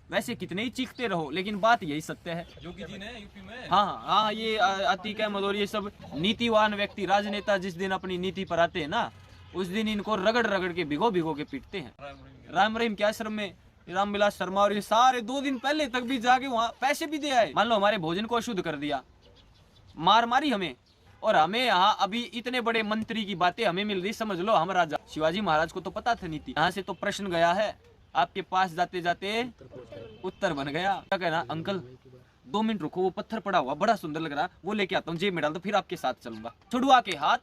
वैसे कितने ही चीखते रहो, लेकिन बात यही सत्य है। योगी जी ने यूपी में। हाँ हाँ, ये अतीक अहमद और ये सब नीतिवान व्यक्ति, राजनेता जिस दिन अपनी नीति पर आते हैं ना, उस दिन इनको रगड़ रगड़ के भिगो भिगो के पीटते हैं। राम रहीम क्या शर्म में, रामविलास शर्मा और ये सारे 2 दिन पहले तक भी जाके वहाँ पैसे भी दे आए। मान लो हमारे भोजन को अशुद्ध कर दिया, मार मारी हमें, और हमें यहाँ अभी इतने बड़े मंत्री की बातें हमें मिल रही। समझ लो हम राजा। शिवाजी महाराज को तो पता था नीति। यहाँ से तो प्रश्न गया है आपके पास, जाते जाते उत्तर बन गया। क्या कहना अंकल, 2 मिनट रुको, वो पत्थर पड़ा हुआ बड़ा सुंदर लग रहा, वो लेके आता हूँ, जेब में डाल दो, फिर आपके साथ चलूंगा। छुड़वा के हाथ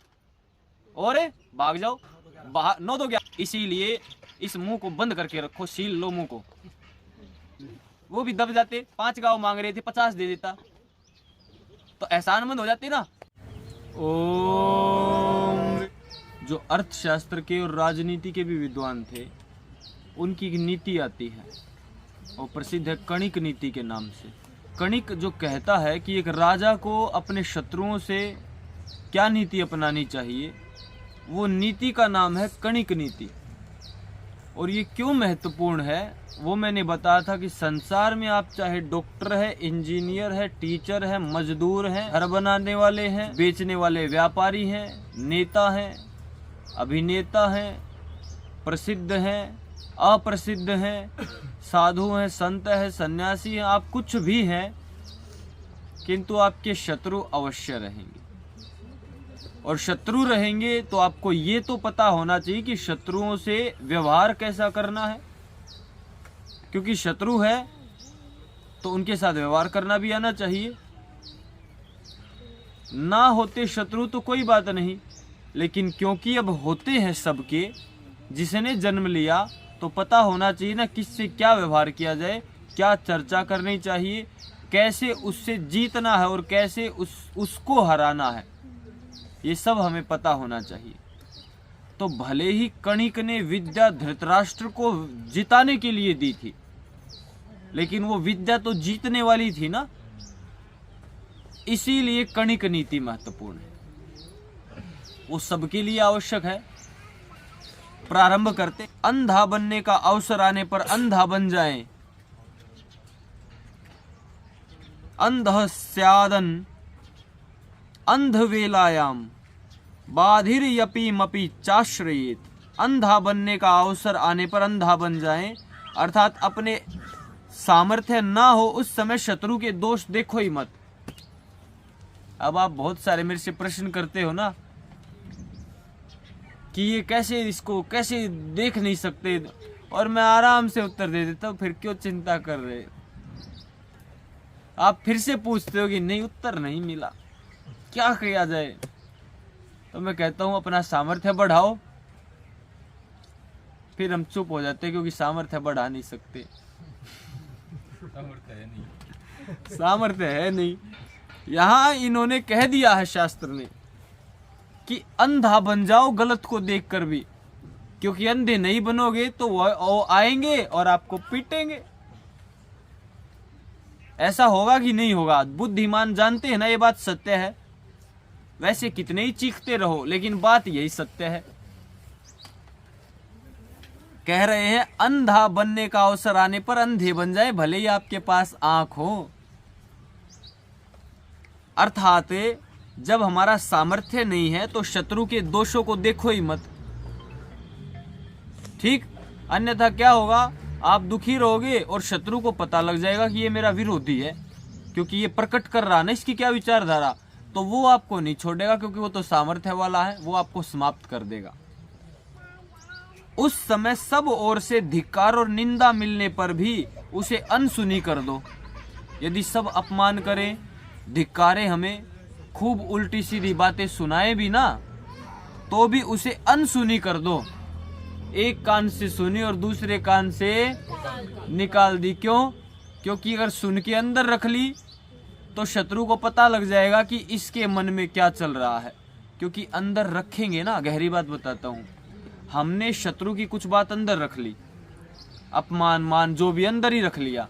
और भाग जाओ, बाहर नो दो गया। इसीलिए इस मुंह को बंद करके रखो, सील लो मुंह को। वो भी दब जाते, 5 गाँव मांग रहे थे, 50 दे देता तो एहसानमंद हो जाते ना। ओम। जो अर्थशास्त्र के और राजनीति के भी विद्वान थे, उनकी एक नीति आती है और प्रसिद्ध है कणिक नीति के नाम से। कणिक जो कहता है कि एक राजा को अपने शत्रुओं से क्या नीति अपनानी चाहिए, वो नीति का नाम है कणिक नीति। और ये क्यों महत्वपूर्ण है वो मैंने बताया था कि संसार में आप चाहे डॉक्टर है, इंजीनियर है, टीचर है, मजदूर है, घर बनाने वाले हैं, बेचने वाले व्यापारी हैं, नेता हैं, अभिनेता हैं, प्रसिद्ध हैं, अप्रसिद्ध हैं, साधु हैं, संत हैं, सन्यासी हैं, आप कुछ भी हैं, किंतु आपके शत्रु अवश्य रहेंगे। और शत्रु रहेंगे तो आपको ये तो पता होना चाहिए कि शत्रुओं से व्यवहार कैसा करना है, क्योंकि शत्रु है तो उनके साथ व्यवहार करना भी आना चाहिए। ना होते शत्रु तो कोई बात नहीं, लेकिन क्योंकि अब होते हैं सबके, जिसने जन्म लिया तो पता होना चाहिए ना किससे क्या व्यवहार किया जाए, क्या चर्चा करनी चाहिए, कैसे उससे जीतना है और कैसे उसको हराना है, ये सब हमें पता होना चाहिए। तो भले ही कणिक ने विद्या धृतराष्ट्र को जिताने के लिए दी थी, लेकिन वो विद्या तो जीतने वाली थी ना, इसीलिए कणिक नीति महत्वपूर्ण है, वो सबके लिए आवश्यक है। प्रारंभ करते, अंधा बनने का अवसर आने पर अंधा बन जाएं, अंधः स्यादन अंधवेलायाम बाधिर्यपीमपि चाश्रयेत। अंधा बनने का अवसर आने पर अंधा बन जाएं, अर्थात अपने सामर्थ्य ना हो उस समय शत्रु के दोष देखो ही मत। अब आप बहुत सारे मेरे से प्रश्न करते हो ना कि ये कैसे, इसको कैसे देख नहीं सकते, और मैं आराम से उत्तर दे देता हूँ, फिर क्यों चिंता कर रहे। आप फिर से पूछते हो कि नहीं उत्तर नहीं मिला, क्या किया जाए, तो मैं कहता हूँ अपना सामर्थ्य बढ़ाओ। फिर हम चुप हो जाते क्योंकि सामर्थ्य बढ़ा नहीं सकते, सामर्थ्य है नहीं। यहाँ इन्होंने कह दिया है शास्त्र ने कि अंधा बन जाओ गलत को देखकर भी, क्योंकि अंधे नहीं बनोगे तो वो आएंगे और आपको पीटेंगे। ऐसा होगा कि नहीं होगा, बुद्धिमान जानते हैं ना ये बात सत्य है। वैसे कितने ही चीखते रहो, लेकिन बात यही सत्य है। कह रहे हैं अंधा बनने का अवसर आने पर अंधे बन जाए, भले ही आपके पास आंख हो। अर्थात जब हमारा सामर्थ्य नहीं है तो शत्रु के दोषों को देखो ही मत, ठीक। अन्यथा क्या होगा, आप दुखी रहोगे और शत्रु को पता लग जाएगा कि ये मेरा विरोधी है, क्योंकि ये प्रकट कर रहा ना इसकी क्या विचारधारा, तो वो आपको नहीं छोड़ेगा, क्योंकि वो तो सामर्थ्य वाला है, वो आपको समाप्त कर देगा। उस समय सब ओर से धिक्कार और निंदा मिलने पर भी उसे अनसुनी कर दो। यदि सब अपमान करें, धिक्कारे, हमें खूब उल्टी सीधी बातें सुनाए भी ना, तो भी उसे अनसुनी कर दो। एक कान से सुनी और दूसरे कान से निकाल दी। क्यों? क्योंकि अगर सुन के अंदर रख ली तो शत्रु को पता लग जाएगा कि इसके मन में क्या चल रहा है, क्योंकि अंदर रखेंगे ना। गहरी बात बताता हूँ, हमने शत्रु की कुछ बात अंदर रख ली, अपमान मान जो भी अंदर ही रख लिया,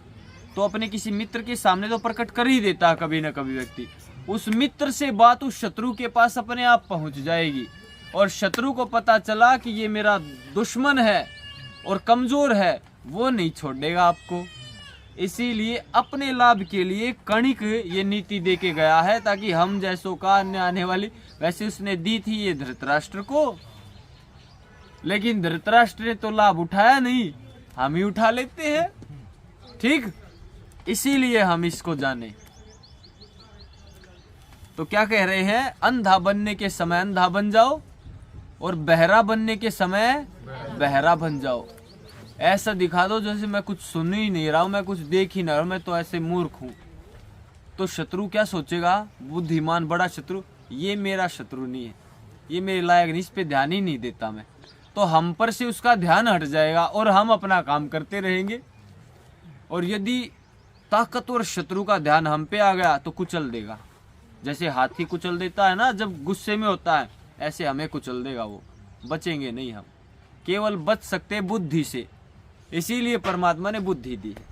तो अपने किसी मित्र के सामने तो प्रकट कर ही देता है कभी ना कभी व्यक्ति। उस मित्र से बात उस शत्रु के पास अपने आप पहुंच जाएगी, और शत्रु को पता चला कि ये मेरा दुश्मन है और कमजोर है, वो नहीं छोड़ेगा आपको। इसीलिए अपने लाभ के लिए कणिक ये नीति दे के गया है, ताकि हम जैसों का अन्य आने वाली, वैसे उसने दी थी ये धृतराष्ट्र को, लेकिन धृतराष्ट्र ने तो लाभ उठाया नहीं, हम ही उठा लेते हैं। ठीक, इसीलिए हम इसको जाने। तो क्या कह रहे हैं, अंधा बनने के समय अंधा बन जाओ और बहरा बनने के समय बहरा बन जाओ। ऐसा दिखा दो जैसे मैं कुछ सुन ही नहीं रहा हूं, मैं कुछ देख ही ना रहा हूं, मैं तो ऐसे मूर्ख हूं। तो शत्रु क्या सोचेगा, बुद्धिमान बड़ा शत्रु, ये मेरा शत्रु नहीं है, ये मेरे लायक नहीं, इस पे ध्यान ही नहीं देता मैं। तो हम पर से उसका ध्यान हट जाएगा और हम अपना काम करते रहेंगे। और यदि ताकतवर शत्रु का ध्यान हम पे आ गया तो कुचल देगा। जैसे हाथी कुचल देता है ना जब गुस्से में होता है, ऐसे हमें कुचल देगा वो, बचेंगे नहीं हम। केवल बच सकते बुद्धि से, इसीलिए परमात्मा ने बुद्धि दी है।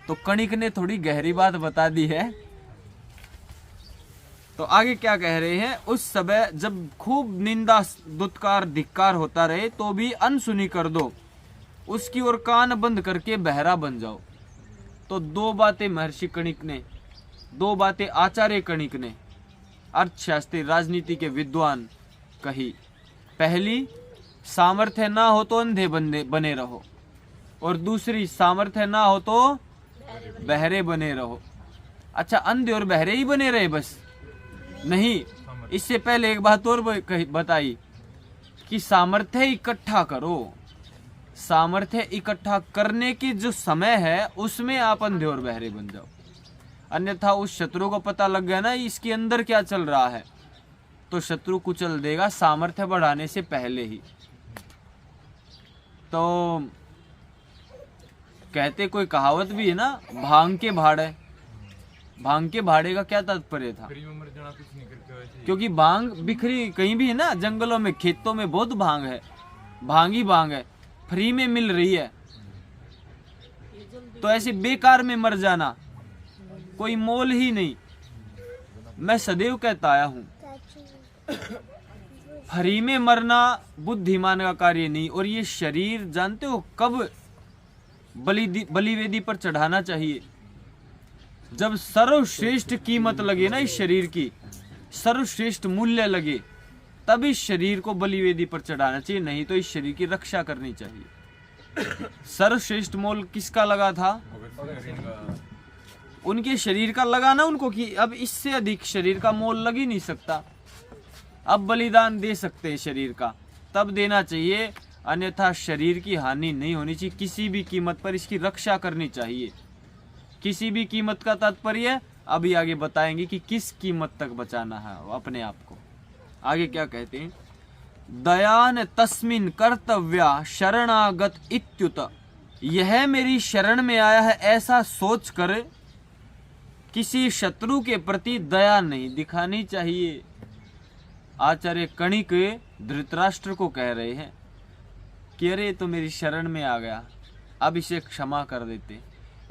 तो कणिक ने थोड़ी गहरी बात बता दी है। तो आगे क्या कह रहे हैं, उस समय जब खूब निंदा दुत्कार धिक्कार होता रहे तो भी अनसुनी कर दो, उसकी ओर कान बंद करके बहरा बन जाओ। तो दो बातें महर्षि कणिक ने, दो बातें आचार्य कणिक ने, अर्थशास्त्री राजनीति के विद्वान कही। पहली, सामर्थ्य ना हो तो अंधे बने रहो, और दूसरी, सामर्थ्य ना हो तो बहरे बने रहो। अच्छा, अंधे और बहरे ही बने रहे बस? नहीं, इससे पहले एक बात और बताई कि सामर्थ्य इकट्ठा करो। सामर्थ्य इकट्ठा करने की जो समय है उसमें आप अंधे और बहरे बन जाओ, अन्यथा उस शत्रु को पता लग गया ना इसके अंदर क्या चल रहा है, तो शत्रु कुचल देगा सामर्थ्य बढ़ाने से पहले ही। तो कहते, कोई कहावत भी है ना, भांग के भाड़े। भांग के भाड़े का क्या तात्पर्य था, क्योंकि भांग बिखरी कहीं भी है ना, जंगलों में खेतों में बहुत भांग है, भांग ही भांग है, फ्री में मिल रही है। तो ऐसे बेकार में मर जाना कोई मोल ही नहीं। मैं सदैव कहता आया हूं, फ्री में मरना बुद्धिमान का कार्य नहीं। और ये शरीर जानते हो कब बलिवेदी पर चढ़ाना चाहिए, जब सर्वश्रेष्ठ कीमत लगे ना इस शरीर की, सर्वश्रेष्ठ मूल्य लगे, तब इस शरीर को बलिवेदी पर चढ़ाना चाहिए, नहीं तो इस शरीर की रक्षा करनी चाहिए। सर्वश्रेष्ठ मोल किसका लगा था, उनके शरीर का लगा ना उनको, कि अब इससे अधिक शरीर का मोल लग ही नहीं सकता, अब बलिदान दे सकते हैं शरीर का, तब देना चाहिए, अन्यथा शरीर की हानि नहीं होनी चाहिए। किसी भी कीमत पर इसकी रक्षा करनी चाहिए। किसी भी कीमत का तात्पर्य अभी आगे बताएंगे कि किस कीमत तक बचाना है अपने आप को। आगे क्या कहते हैं, दयान तस्मिन कर्तव्या शरणागत इत्युत, यह मेरी शरण में आया है ऐसा सोच कर किसी शत्रु के प्रति दया नहीं दिखानी चाहिए। आचार्य कणिक धृतराष्ट्र को कह रहे हैं कि अरे तो मेरी शरण में आ गया, अब इसे क्षमा कर देते,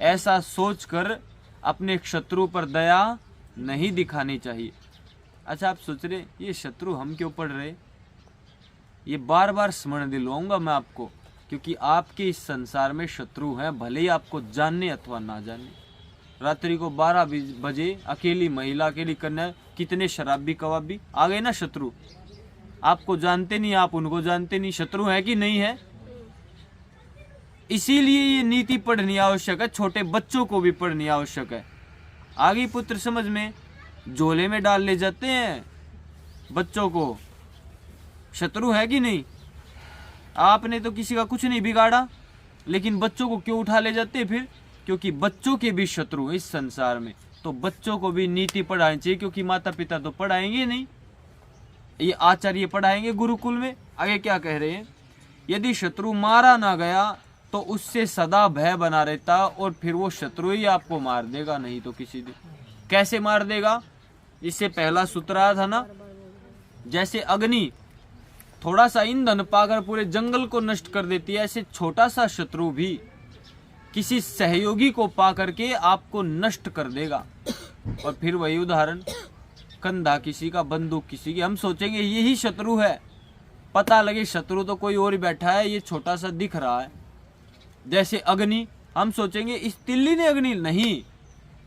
ऐसा सोचकर अपने शत्रु पर दया नहीं दिखानी चाहिए। अच्छा, आप सोच रहे ये शत्रु हम क्यों पढ़ रहे, ये बार बार स्मरण दिलवाऊंगा मैं आपको, क्योंकि आपके इस संसार में शत्रु हैं, भले ही आपको जानने अथवा ना जानने। रात्रि को 12 बजे अकेली महिला, अकेली कन्या, कितने शराबी कबाबी आ गए ना शत्रु, आपको जानते नहीं, आप उनको जानते नहीं, शत्रु है कि नहीं है। इसीलिए ये नीति पढ़नी आवश्यक है, छोटे बच्चों को भी पढ़नी आवश्यक है। आगे पुत्र समझ में झोले में डाल ले जाते हैं बच्चों को, शत्रु है कि नहीं। आपने तो किसी का कुछ नहीं बिगाड़ा, लेकिन बच्चों को क्यों उठा ले जाते हैं फिर, क्योंकि बच्चों के भी शत्रु इस संसार में, तो बच्चों को भी नीति पढ़ानी चाहिए, क्योंकि माता पिता तो पढ़ाएंगे नहीं, ये आचार्य पढ़ाएंगे गुरुकुल में। आगे क्या कह रहे हैं, यदि शत्रु मारा ना गया तो उससे सदा भय बना रहता, और फिर वो शत्रु ही आपको मार देगा, नहीं तो किसी दिन। कैसे मार देगा, इससे पहला सूत्र आया था ना, जैसे अग्नि थोड़ा सा ईंधन पाकर पूरे जंगल को नष्ट कर देती है, ऐसे छोटा सा शत्रु भी किसी सहयोगी को पा करके आपको नष्ट कर देगा। और फिर वही उदाहरण, कंधा किसी का, बंदूक किसी की, हम सोचेंगे यही शत्रु है, पता लगे शत्रु तो कोई और ही बैठा है, ये छोटा सा दिख रहा है। जैसे अग्नि हम सोचेंगे इस तिल्ली ने अग्नि, नहीं,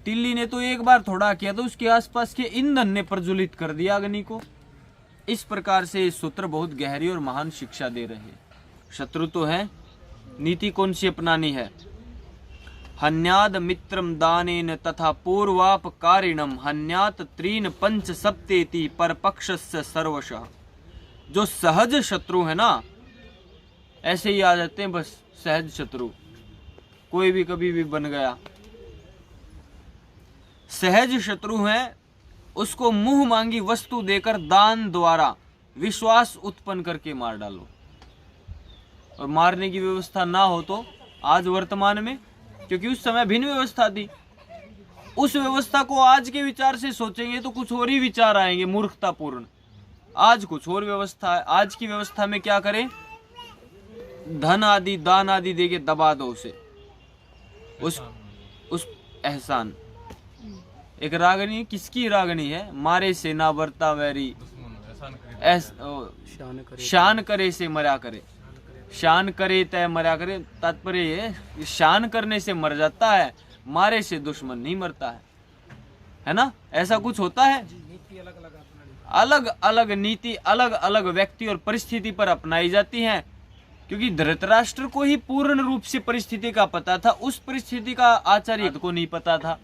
तिल्ली ने तो एक बार थोड़ा किया तो उसके आसपास के ईंधन ने प्रज्वलित कर दिया अग्नि को। इस प्रकार से सूत्र बहुत गहरी और महान शिक्षा दे रहे हैं। शत्रु तो है, नीति कौन सी अपनानी है? हन्याद मित्रम दानेन तथा पूर्वापकारिणम हन्यात त्रीन पंच सप्तेति परपक्षस्य सर्वशः। जो सहज शत्रु है ना, ऐसे ही आ जाते हैं बस, सहज शत्रु कोई भी कभी भी बन गया। सहज शत्रु है, उसको मुंह मांगी वस्तु देकर दान द्वारा विश्वास उत्पन्न करके मार डालो। और मारने की व्यवस्था ना हो तो आज वर्तमान में, क्योंकि उस समय भिन्न व्यवस्था थी, उस व्यवस्था को आज के विचार से सोचेंगे तो कुछ और ही विचार आएंगे मूर्खतापूर्ण। आज कुछ और व्यवस्था है। आज की व्यवस्था में क्या करें? धन आदि दान आदि देके दबा दो उसे, उस एहसान। एक रागनी, किसकी रागनी है? मारे से ना बरता वैरी, शान करे से मरा करे। शान करे तय मरा करे, तात्पर्य ये शान करने से मर जाता है, मारे से दुश्मन नहीं मरता है ना? ऐसा कुछ होता है। अलग अलग नीति अलग अलग व्यक्ति और परिस्थिति पर अपनाई जाती है। क्योंकि धृतराष्ट्र को ही पूर्ण रूप से परिस्थिति का पता था, उस परिस्थिति का आचार्य को नहीं पता था।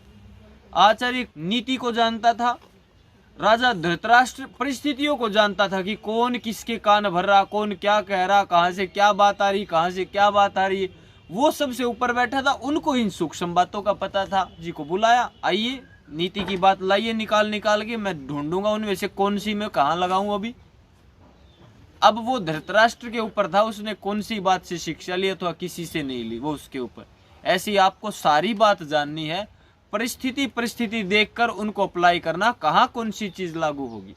आचार्य नीति को जानता था, राजा धृतराष्ट्र परिस्थितियों को जानता था कि कौन किसके कान भर रहा, कौन क्या कह रहा, कहां से क्या बात आ रही, कहां से क्या बात आ रही है, वो सबसे ऊपर बैठा था, उनको इन सूक्ष्म बातों का पता था। जी को बुलाया, आइए नीति की बात लाइए निकाल निकाल के, मैं ढूंढूंगा उनमें से कौन सी मैं कहाँ लगाऊं अभी। अब वो धृतराष्ट्र के ऊपर था, उसने कौन सी बात से शिक्षा ली अथवा किसी से नहीं ली, वो उसके ऊपर। ऐसी आपको सारी बात जाननी है, परिस्थिति देखकर उनको अप्लाई करना, कहाँ कौन सी चीज लागू होगी।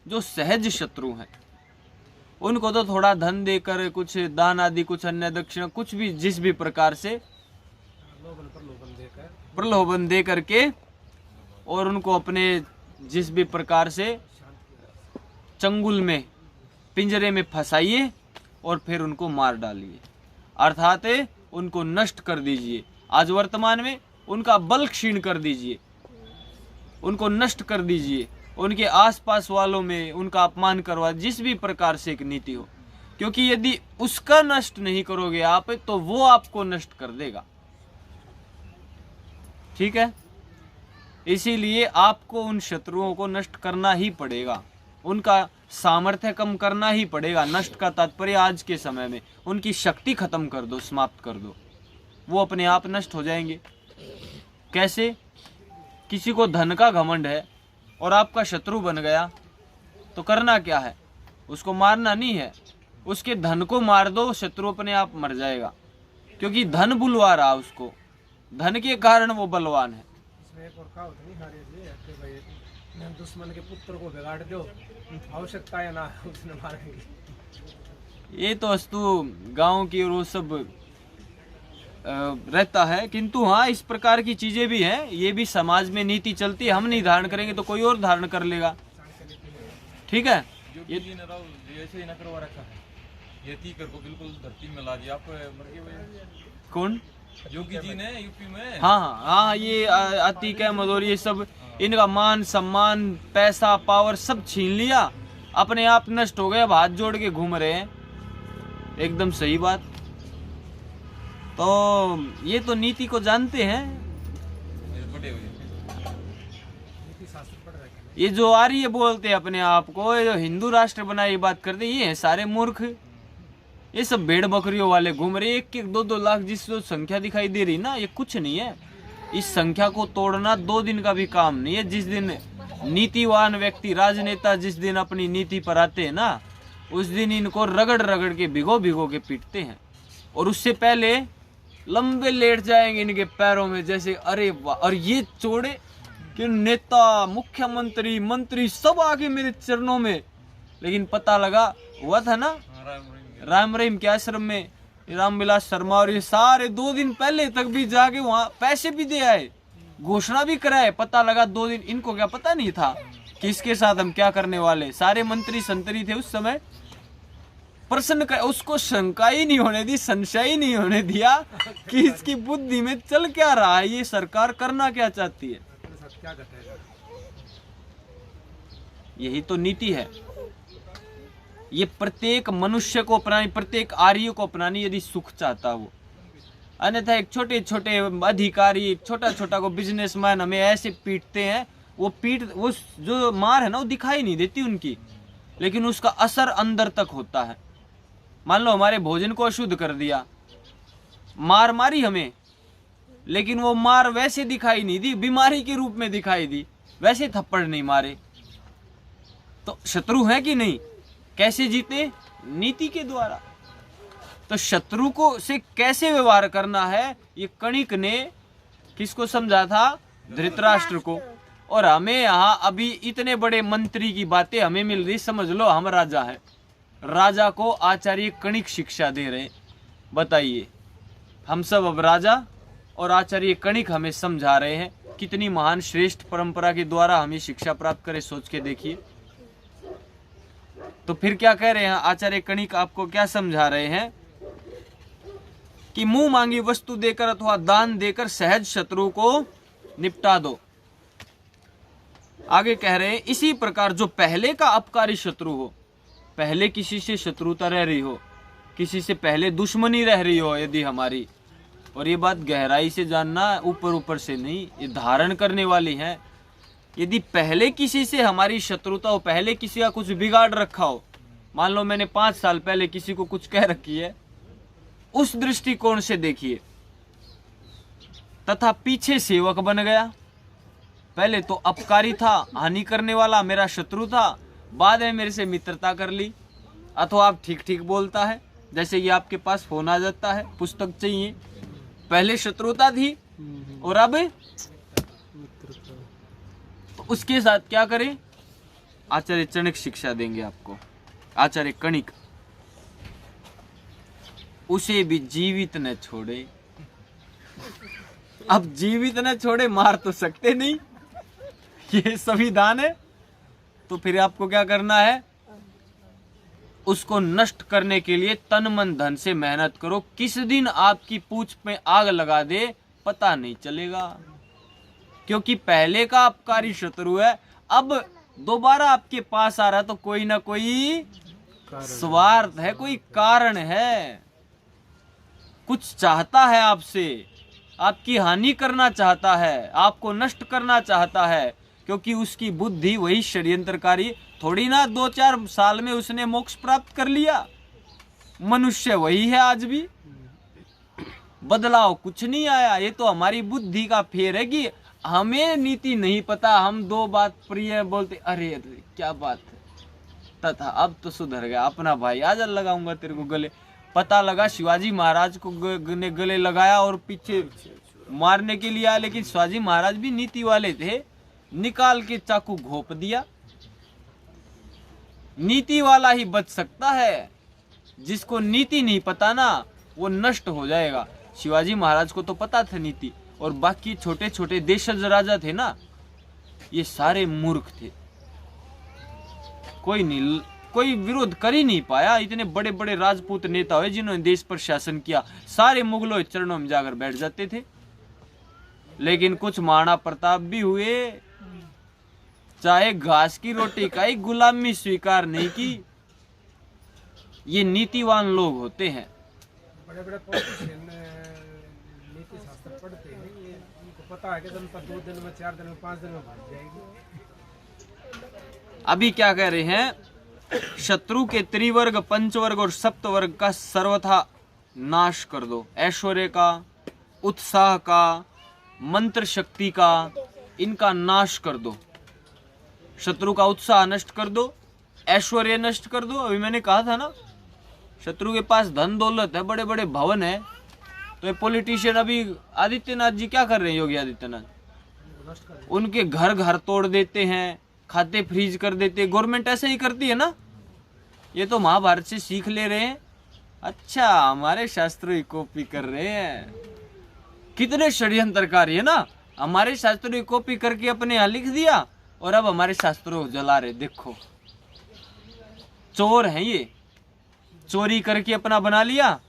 जो सहज शत्रु हैं उनको तो थोड़ा धन देकर, कुछ दान आदि, कुछ अन्य दक्षिणा, कुछ भी जिस भी प्रकार से प्रलोभन दे करके और उनको अपने जिस भी प्रकार से चंगुल में, पिंजरे में फंसाइए और फिर उनको मार डालिए, अर्थात उनको नष्ट कर दीजिए। आज वर्तमान में उनका बल क्षीण कर दीजिए, उनको नष्ट कर दीजिए, उनके आसपास वालों में उनका अपमान करवा, जिस भी प्रकार से एक नीति हो। क्योंकि यदि उसका नष्ट नहीं करोगे आप तो वो आपको नष्ट कर देगा। ठीक है, इसीलिए आपको उन शत्रुओं को नष्ट करना ही पड़ेगा, उनका सामर्थ्य कम करना ही पड़ेगा। नष्ट का तात्पर्य आज के समय में उनकी शक्ति खत्म कर दो, समाप्त कर दो, वो अपने आप नष्ट हो जाएंगे। कैसे? किसी को धन का घमंड है और आपका शत्रु बन गया तो करना क्या है? उसको मारना नहीं है, उसके धन को मार दो, शत्रु अपने आप मर जाएगा। क्योंकि धन बुलवा रहा उसको, धन के कारण वो बलवान है। एक और कहावत नहीं हारे जी, भाई दुश्मन के पुत्र को बिगाड़ दो, आवश्यकता है ना उसने मारेंगे। ये तो वस्तु गांव की और वो सब रहता है, किंतु हाँ इस प्रकार की चीजें भी हैं, ये भी समाज में नीति चलती है। हम नहीं धारण करेंगे तो कोई और धारण कर लेगा। ठीक है, ये ऐसे ही न करवा रखा है, ये तीकर को बिल्कुल धरती में ला दिया। आप मर गए। कौन? योगी जी ने यूपी में। हाँ हाँ हाँ, ये अतीक अहमद और ये सब, इनका मान सम्मान, पैसा, पावर सब छीन लिया, अपने आप नष्ट हो गए, अब हाथ जोड़ के घूम रहे हैं। एकदम सही बात। तो ये तो नीति को जानते हैं, ये जो आर्य बोलते हैं अपने आप को, ये जो हिंदू राष्ट्र बनाए ये बात करते, ये है सारे मूर्ख। ये सब भेड़ बकरियों वाले घूम रहे, एक एक 2-2 लाख जिस जो संख्या दिखाई दे रही ना, ये कुछ नहीं है। इस संख्या को तोड़ना 2 दिन का भी काम नहीं है। जिस दिन नीतिवान व्यक्ति, राजनेता जिस दिन अपनी नीति पर आते हैं ना, उस दिन इनको रगड़ रगड़ के भिगो भिगो के पीटते हैं, और उससे पहले लंबे लेट जाएंगे इनके पैरों में, जैसे अरे वाह। और ये चोड़े कि नेता, मुख्यमंत्री, मंत्री सब आगे मेरे चरणों में। लेकिन पता लगा हुआ था ना राम रहीम के आश्रम में रामविलास शर्मा, और ये सारे 2 दिन पहले तक भी जाके वहां पैसे भी दे आए, घोषणा भी कराए। पता लगा 2 दिन, इनको क्या पता नहीं था कि इसके साथ हम क्या करने वाले। सारे मंत्री संतरी थे उस समय, प्रश्न कर, उसको शंका ही नहीं होने दी, संशय ही नहीं होने दिया कि इसकी बुद्धि में चल क्या रहा है, ये सरकार करना क्या चाहती है। क्या घटेगा? यही तो नीति है। ये प्रत्येक मनुष्य को अपनानी, प्रत्येक आर्य को अपनानी यदि सुख चाहता वो। अन्यथा एक छोटे छोटे अधिकारी, छोटा छोटा को बिजनेसमैन हमें ऐसे पीटते हैं, वो जो मार है ना वो दिखाई नहीं देती उनकी, लेकिन उसका असर अंदर तक होता है। मान लो हमारे भोजन को अशुद्ध कर दिया, मार मारी हमें, लेकिन वो मार वैसे दिखाई नहीं दी, बीमारी के रूप में दिखाई दी, वैसे थप्पड़ नहीं मारे। तो शत्रु है कि नहीं? कैसे जीते? नीति के द्वारा। तो शत्रु को से कैसे व्यवहार करना है, ये कणिक ने किसको समझा था? धृतराष्ट्र को। और हमें यहाँ अभी इतने बड़े मंत्री की बातें हमें मिल रही, समझ लो हम राजा हैं। राजा को आचार्य कणिक शिक्षा दे रहे। बताइए, हम सब अब राजा और आचार्य कणिक हमें समझा रहे हैं। कितनी महान श्रेष्ठ परंपरा के द्वारा हमें शिक्षा प्राप्त करे, सोच के देखिए। तो फिर क्या कह रहे हैं आचार्य कणिक? आपको क्या समझा रहे हैं कि मुंह मांगी वस्तु देकर अथवा दान देकर सहज शत्रु को निपटा दो। आगे कह रहे हैं, इसी प्रकार जो पहले का अपकारी शत्रु हो, पहले किसी से शत्रुता रह रही हो, किसी से पहले दुश्मनी रह रही हो यदि हमारी, और ये बात गहराई से जानना, ऊपर ऊपर से नहीं, ये धारण करने वाली है। यदि पहले किसी से हमारी शत्रुता हो, पहले किसी का कुछ बिगाड़ रखा हो, मान लो मैंने 5 साल पहले किसी को कुछ कह रखी है, उस दृष्टिकोण से देखिए, तथा पीछे सेवक बन गया। पहले तो अपकारी था, हानि करने वाला, मेरा शत्रु था, बाद में मेरे से मित्रता कर ली, अथवा आप ठीक ठीक बोलता है, जैसे कि आपके पास फोन आ जाता है, पुस्तक चाहिए, पहले शत्रुता थी और अब उसके साथ क्या करें? आचार्य कणिक शिक्षा देंगे आपको। आचार्य कणिक, उसे भी जीवित न छोड़े। अब जीवित न छोड़े, मार तो सकते नहीं, ये संविधान है। तो फिर आपको क्या करना है? उसको नष्ट करने के लिए तन मन धन से मेहनत करो। किस दिन आपकी पूंछ में आग लगा दे पता नहीं चलेगा, क्योंकि पहले का अपकारी शत्रु है। अब दोबारा आपके पास आ रहा तो कोई ना कोई स्वार्थ है, कोई कारण है, कुछ चाहता है आपसे, आपकी हानि करना चाहता है, आपको नष्ट करना चाहता है, क्योंकि उसकी बुद्धि वही षड्यंत्रकारी। थोड़ी ना 2-4 साल में उसने मोक्ष प्राप्त कर लिया। मनुष्य वही है आज भी, बदलाव कुछ नहीं आया। ये तो हमारी बुद्धि का फेर है कि हमें नीति नहीं पता, हम 2 बात प्रिय बोलते, अरे अरे क्या बात है, तथा अब तो सुधर गया अपना भाई, आज लगाऊंगा तेरे को गले। पता लगा शिवाजी महाराज को ने गले लगाया और पीछे मारने के लिए आया, लेकिन शिवाजी महाराज भी नीति वाले थे, निकाल के चाकू घोंप दिया। नीति वाला ही बच सकता है, जिसको नीति नहीं पता ना वो नष्ट हो जाएगा। शिवाजी महाराज को तो पता था नीति, और बाकी छोटे छोटे देशज राजा थे ना, ये सारे मूर्ख थे, कोई विरोध कर ही नहीं पाया। इतने बड़े बड़े राजपूत नेता हुए जिन्होंने देश पर शासन किया, सारे मुगलों के चरणों में जाकर बैठ जाते थे। लेकिन कुछ महाराणा प्रताप भी हुए, चाहे घास की रोटी का ही गुलामी स्वीकार नहीं की। ये नीतिवान लोग होते हैं। बड़े बड़े पॉलिटिशियन नीति शास्त्र पढ़ते हैं, ये उनको पता है कि जनता 2 दिन में, 4 दिन में, 5 दिन में भाग जाएगी। अभी क्या कह रहे हैं? शत्रु के त्रिवर्ग, पंचवर्ग और सप्तवर्ग का सर्वथा नाश कर दो। ऐश्वर्य का, उत्साह का, मंत्र शक्ति का, इनका नाश कर दो। शत्रु का उत्साह नष्ट कर दो, ऐश्वर्य नष्ट कर दो। अभी मैंने कहा था ना, शत्रु के पास धन दौलत है, बड़े बड़े भवन है, तो ये पॉलिटिशियन अभी आदित्यनाथ जी क्या कर रहे हैं? योगी आदित्यनाथ उनके घर घर तोड़ देते हैं, खाते फ्रीज कर देते हैं। गवर्नमेंट ऐसे ही करती है ना, ये तो महाभारत से सीख ले रहे हैं। अच्छा, हमारे शास्त्रों की कॉपी कर रहे हैं। कितने षड्यंत्रकारी है ना, हमारे शास्त्रों की कॉपी करके अपने यहाँ लिख दिया और अब हमारे शास्त्रों को जला रहे। देखो, चोर हैं ये। चोरी करके अपना बना लिया,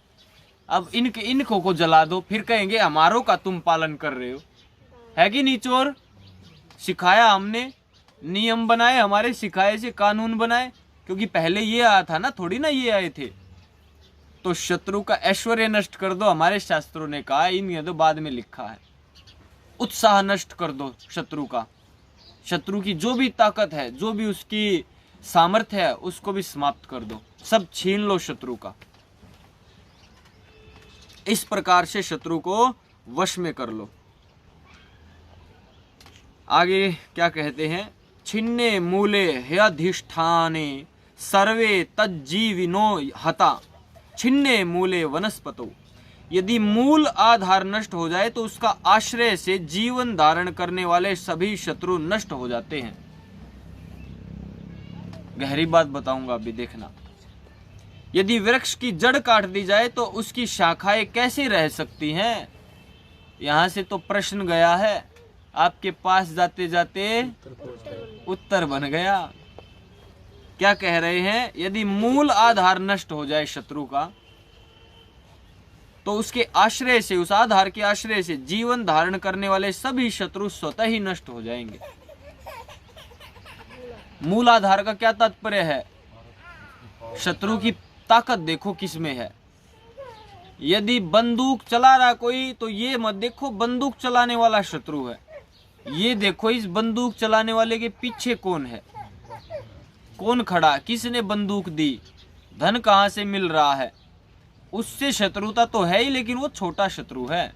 अब इनको को जला दो, फिर कहेंगे हमारों का तुम पालन कर रहे हो, है कि नहीं चोर? सिखाया हमने, नियम बनाए हमारे, सिखाए से कानून बनाए, क्योंकि पहले ये आया था ना, थोड़ी ना ये आए थे। तो शत्रु का ऐश्वर्य नष्ट कर दो, हमारे शास्त्रों ने कहा, इन तो बाद में लिखा है। उत्साह नष्ट कर दो शत्रु का, शत्रु की जो भी ताकत है, जो भी उसकी सामर्थ्य है, उसको भी समाप्त कर दो, सब छीन लो शत्रु का। इस प्रकार से शत्रु को वश में कर लो। आगे क्या कहते हैं, छिन्ने मूले ह्यधिष्ठाने सर्वे तज्जीविनो हता, छिन्ने मूले वनस्पतो। यदि मूल आधार नष्ट हो जाए तो उसका आश्रय से जीवन धारण करने वाले सभी शत्रु नष्ट हो जाते हैं। गहरी बात बताऊंगा, अभी देखना। यदि वृक्ष की जड़ काट दी जाए तो उसकी शाखाएं कैसे रह सकती हैं? यहां से तो प्रश्न गया है, आपके पास जाते जाते उत्तर बन गया। क्या कह रहे हैं? यदि मूल आधार नष्ट हो जाए शत्रु का, तो उसके आश्रय से, उस आधार के आश्रय से जीवन धारण करने वाले सभी शत्रु स्वतः ही नष्ट हो जाएंगे। मूल आधार का क्या तात्पर्य है? शत्रु की ताकत देखो किसमें है। यदि बंदूक चला रहा कोई, तो ये मत देखो बंदूक चलाने वाला शत्रु है, ये देखो इस बंदूक चलाने वाले के पीछे कौन है, कौन खड़ा, किसने बंदूक दी, धन कहां से मिल रहा है। उससे शत्रुता तो है ही, लेकिन वो छोटा शत्रु है।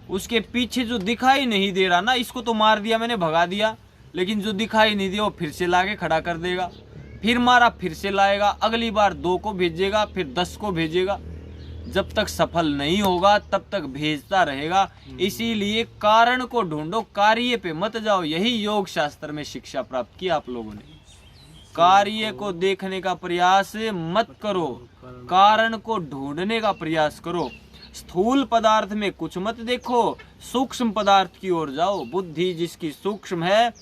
उसके पीछे जो दिखाई नहीं दे रहा ना, इसको तो मार दिया मैंने, भगा दिया, लेकिन जो दिखाई नहीं दिया वो फिर से लाके खड़ा कर देगा, फिर मारा, फिर से लाएगा, अगली बार 2 को भेजेगा, फिर 10 को भेजेगा। जब तक सफल नहीं होगा तब तक भेजता रहेगा। इसीलिए कारण को ढूंढो, कार्य पे मत जाओ। यही योग शास्त्र में शिक्षा प्राप्त की आप लोगों ने। कार्य को देखने का प्रयास मत करो, कारण को ढूंढने का प्रयास करो। स्थूल पदार्थ में कुछ मत देखो, सूक्ष्म पदार्थ की ओर जाओ। बुद्धि जिसकी सूक्ष्म है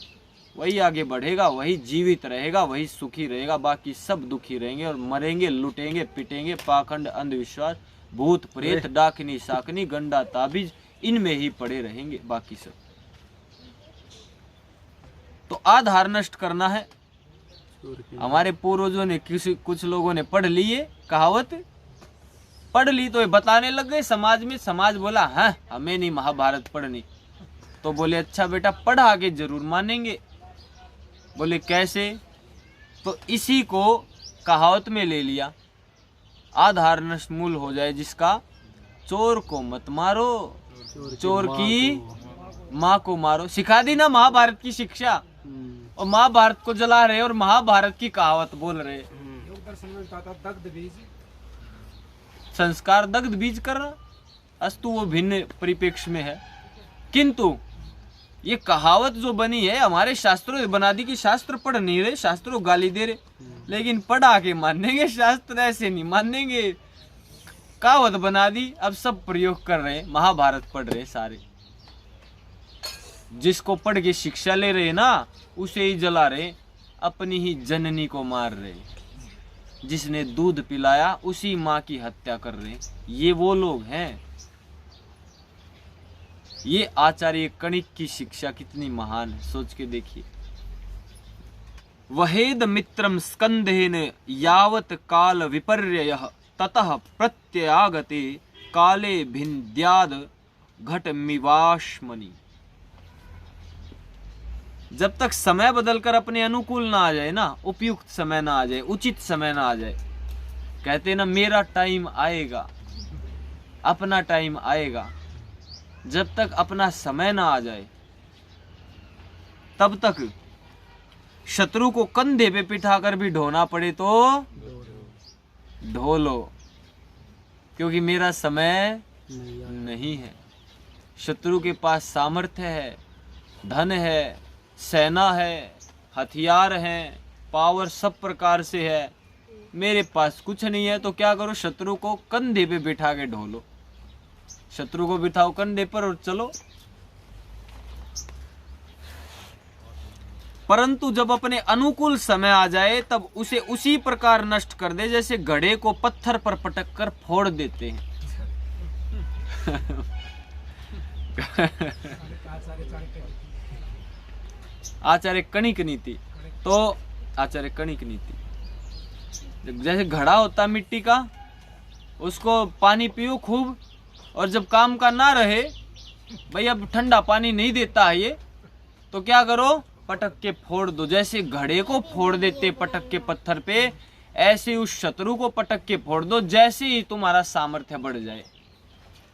वही आगे बढ़ेगा, वही जीवित रहेगा, वही सुखी रहेगा। बाकी सब दुखी रहेंगे और मरेंगे, लुटेंगे, पिटेंगे। पाखंड, अंधविश्वास, भूत प्रेत, डाकनी साकनी, गंडा ताबीज, इनमें ही पड़े रहेंगे बाकी सब। तो आधार नष्ट करना है। हमारे पूर्वजों ने, कुछ लोगों ने पढ़ लिए, कहावत पढ़ ली तो ये बताने लग गए समाज में। समाज बोला हाँ हमें नहीं महाभारत पढ़नी, तो बोले अच्छा बेटा पढ़, आगे जरूर मानेंगे। बोले कैसे? तो इसी को कहावत में ले लिया, आधार नष्ट मूल हो जाए जिसका, चोर को मत मारो, चोर की माँ को मारो। सिखा दी ना महाभारत की शिक्षा, और महाभारत को जला रहे और महाभारत की कहावत बोल रहे। योग दर्शन में था दग्ध बीज, संस्कार दग्ध बीज करना, अस्तु वो भिन्न परिप्रेक्ष्य में है। किंतु ये कहावत जो बनी है हमारे शास्त्रों ने बना दी कि शास्त्र पढ़ नहीं रहे, शास्त्रों गाली दे रहे, लेकिन पढ़ा के मानेंगे, शास्त्र ऐसे नहीं मानेंगे। कहावत बना दी, अब सब प्रयोग कर रहे हैं, महाभारत पढ़ रहे सारे। जिसको पढ़ के शिक्षा ले रहे ना, उसे ही जला रहे, अपनी ही जननी को मार रहे। जिसने दूध पिलाया उसी माँ की हत्या कर रहे। ये वो लोग हैं। ये आचार्य कणिक की शिक्षा कितनी महान है, सोच के देखिए। वहेद मित्रम स्कंदेन यावत काल विपर्ययः ततः प्रत्यागते काले भिन्द्याद घटमिवाश्मनि। जब तक समय बदलकर अपने अनुकूल ना आ जाए ना, उपयुक्त समय ना आ जाए, उचित समय ना आ जाए, कहते ना मेरा टाइम आएगा, अपना टाइम आएगा। जब तक अपना समय ना आ जाए तब तक शत्रु को कंधे पे बिठाकर भी ढोना पड़े तो ढो लो, क्योंकि मेरा समय नहीं है। शत्रु के पास सामर्थ्य है, धन है, सेना है, हथियार हैं, पावर सब प्रकार से है। मेरे पास कुछ नहीं है, तो क्या करो? शत्रु को कंधे पे बिठा के ढो लो। शत्रु को बिठाओ कंधे पर और चलो। परंतु जब अपने अनुकूल समय आ जाए तब उसे उसी प्रकार नष्ट कर दे जैसे घड़े को पत्थर पर पटक कर फोड़ देते हैं। आचार्य कणिक नीति। तो आचार्य कणिक नीति, जैसे घड़ा होता है मिट्टी का, उसको पानी पियो खूब, और जब काम का ना रहे, भाई अब ठंडा पानी नहीं देता है ये, तो क्या करो, पटक के फोड़ दो। जैसे घड़े को फोड़ देते पटक के पत्थर पे, ऐसे उस शत्रु को पटक के फोड़ दो, जैसे ही तुम्हारा सामर्थ्य बढ़ जाए।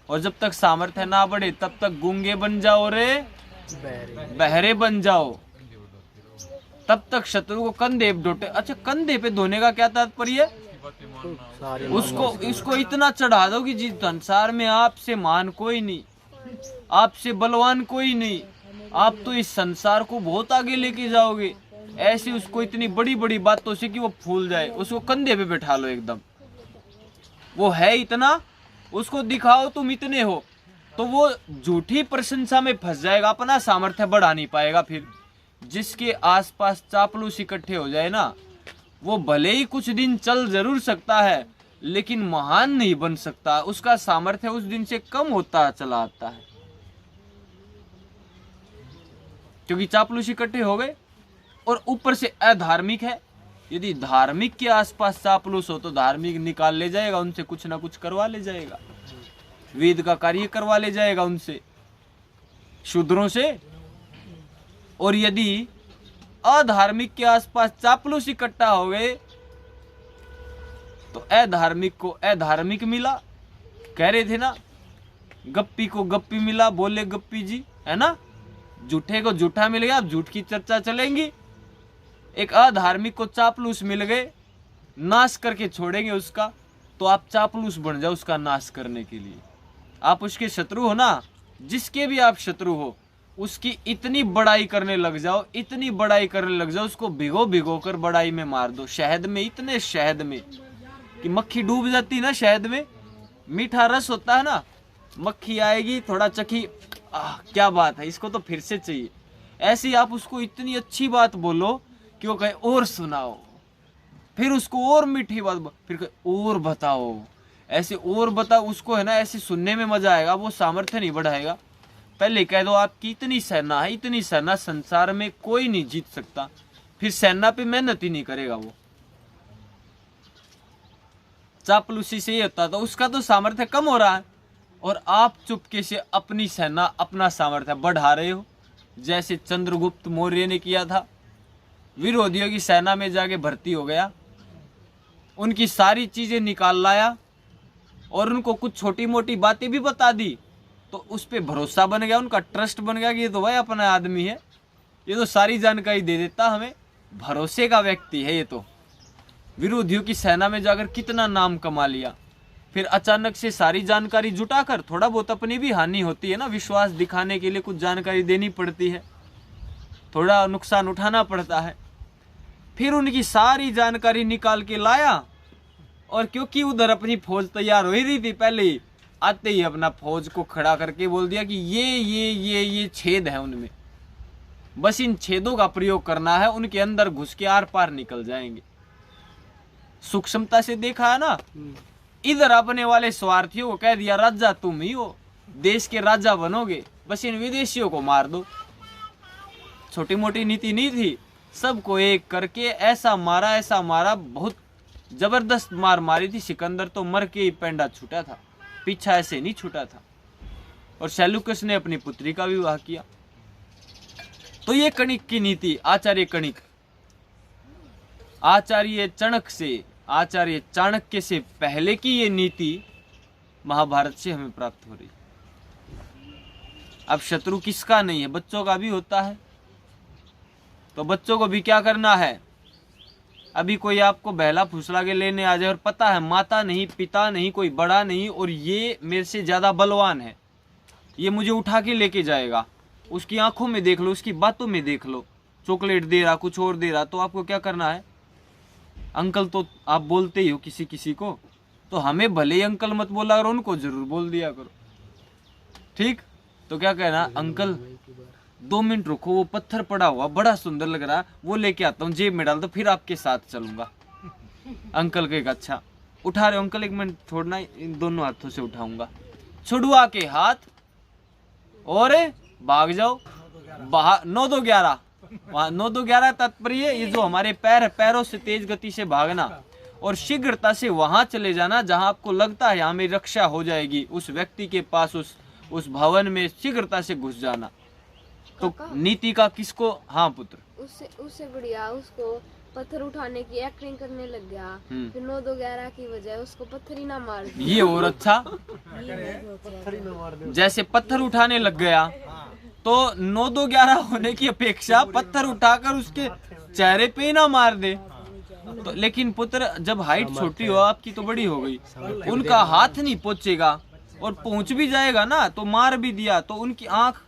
और जब तक सामर्थ्य ना बढ़े तब तक गूंगे बन जाओ रे, बहरे बन जाओ, तब तक शत्रु को कंधे पे ढोटे। अच्छा, कंधे पे धोने का क्या तात्पर्य? उसको इतना चढ़ा दो कि जिस संसार में आपसे महान कोई नहीं, आपसे बलवान कोई नहीं, आप तो इस संसार को बहुत आगे लेके जाओगे। ऐसे उसको इतनी बड़ी बड़ी बातों से कि वो फूल जाए, उसको कंधे पे बैठा लो एकदम। वो है इतना, उसको दिखाओ तुम इतने हो, तो वो झूठी प्रशंसा में फंस जाएगा, अपना सामर्थ्य बढ़ा नहीं पाएगा। फिर जिसके आसपास चापलूस इकट्ठे हो जाए ना, वो भले ही कुछ दिन चल जरूर सकता है, लेकिन महान नहीं बन सकता। उसका सामर्थ्य उस दिन से कम होता चला आता है, क्योंकि चापलूस इकट्ठे हो गए। और ऊपर से अधार्मिक है। यदि धार्मिक के आसपास चापलूस हो तो धार्मिक निकाल ले जाएगा, उनसे कुछ ना कुछ करवा ले जाएगा, वेद का कार्य करवा ले जाएगा उनसे, शूद्रों से। और यदि अधार्मिक के आसपास चापलूस इकट्ठा हो गए तो अधार्मिक को अधार्मिक मिला। कह रहे थे ना, गप्पी को गप्पी मिला, बोले गप्पी जी, है ना। झूठे को झूठा मिल गया, अब झूठ की चर्चा चलेंगी। एक अधार्मिक को चापलूस मिल गए, नाश करके छोड़ेंगे उसका, तो आप चापलूस बन जाओ उसका नाश करने के लिए। आप उसके शत्रु हो ना, जिसके भी आप शत्रु हो, उसकी इतनी बड़ाई करने लग जाओ, इतनी बड़ाई करने लग जाओ, उसको भिगो भिगो कर बड़ाई में मार दो, शहद में, इतने शहद में कि मक्खी डूब जाती है ना शहद में। मीठा रस होता है ना, मक्खी आएगी, थोड़ा चखी, क्या बात है, इसको तो फिर से चाहिए। ऐसे ही आप उसको इतनी अच्छी बात बोलो कि वो कहे और सुनाओ, फिर उसको और मीठी बात, फिर कहे और बताओ, ऐसे और बताओ, उसको है ना ऐसे सुनने में मजा आएगा, वो सामर्थ्य नहीं बढ़ाएगा। पहले कह दो आपकी इतनी सेना है, इतनी सेना, संसार में कोई नहीं जीत सकता, फिर सेना पे मेहनत ही नहीं करेगा वो। चापलूसी से ये होता, तो उसका तो सामर्थ्य कम हो रहा है, और आप चुपके से अपनी सेना, अपना सामर्थ्य बढ़ा रहे हो, जैसे चंद्रगुप्त मौर्य ने किया था। विरोधियों की सेना में जाके भर्ती हो गया, उनकी सारी चीजें निकाल लाया, और उनको कुछ छोटी मोटी बातें भी बता दी, तो उस पर भरोसा बन गया, उनका ट्रस्ट बन गया कि ये तो भाई अपना आदमी है, ये तो सारी जानकारी दे देता हमें, भरोसे का व्यक्ति है ये तो। विरोधियों की सेना में जाकर कितना नाम कमा लिया। फिर अचानक से सारी जानकारी जुटाकर, थोड़ा बहुत अपनी भी हानि होती है ना, विश्वास दिखाने के लिए कुछ जानकारी देनी पड़ती है, थोड़ा नुकसान उठाना पड़ता है। फिर उनकी सारी जानकारी निकाल के लाया, और क्योंकि उधर अपनी फौज तैयार हो ही रही थी, पहले ही आते ही अपना फौज को खड़ा करके बोल दिया कि ये छेद है उनमें, बस इन छेदों का प्रयोग करना है, उनके अंदर घुस के आर पार निकल जाएंगे। सूक्ष्मता से देखा है ना। इधर अपने वाले स्वार्थियों को कह दिया राजा तुम ही हो, देश के राजा बनोगे, बस इन विदेशियों को मार दो। छोटी मोटी नीति नहीं थी, सबको एक करके ऐसा मारा, बहुत जबरदस्त मार मारी थी। सिकंदर तो मर के ही पेंडा छूटा था, पीछा ऐसे नहीं छूटा था। और सेल्यूकस ने अपनी पुत्री का विवाह किया। तो ये कणिक की नीति, आचार्य कणिक, आचार्य चाणक्य से पहले की ये नीति महाभारत से हमें प्राप्त हो रही। अब शत्रु किसका नहीं है, बच्चों का भी होता है। तो बच्चों को भी क्या करना है, अभी कोई आपको बहला फुसला के लेने आ जाए और पता है माता नहीं, पिता नहीं, कोई बड़ा नहीं, और ये मेरे से ज्यादा बलवान है, ये मुझे उठा के लेके जाएगा, उसकी आंखों में देख लो, उसकी बातों में देख लो, चॉकलेट दे रहा, कुछ और दे रहा, तो आपको क्या करना है, अंकल तो आप बोलते ही हो किसी किसी को, तो हमें भले ही अंकल मत बोला करो, उनको जरूर बोल दिया करो, ठीक। तो क्या कहना, अंकल 2 मिनट रुको, वो पत्थर पड़ा हुआ बड़ा सुंदर लग रहा है, वो लेके आता हूँ, जेब में डाल दो, फिर आपके साथ चलूंगा। अंकल के अच्छा उठा रहे हो अंकल, 1 मिनट छोड़ना, इन दोनों हाथों से उठाऊंगा, छुड़वा के हाथ और भाग जाओ। 9-2-11 9-2-11 तात्पर्य ये जो हमारे पैर है, पैरों से तेज गति से भागना और शीघ्रता से वहां चले जाना जहां आपको लगता है यहाँ मेरी रक्षा हो जाएगी, उस व्यक्ति के पास, उस भवन में शीघ्रता से घुस जाना। तो नीति का किसको, हाँ पुत्र, उससे बढ़िया उसको पत्थर उठाने की एक्टिंग करने लग गया, फिर 9-2-11 की वजह उसको पत्थर ही ना मार दिया। ये और अच्छा, जैसे पत्थर उठाने लग गया तो 9-2-11 होने की अपेक्षा पत्थर उठाकर उसके चेहरे पे ही ना मार दे। तो लेकिन पुत्र जब हाइट छोटी हो आपकी तो बड़ी हो गई, उनका हाथ नहीं पहुंचेगा और पहुंच भी जाएगा ना तो मार भी दिया तो उनकी आंख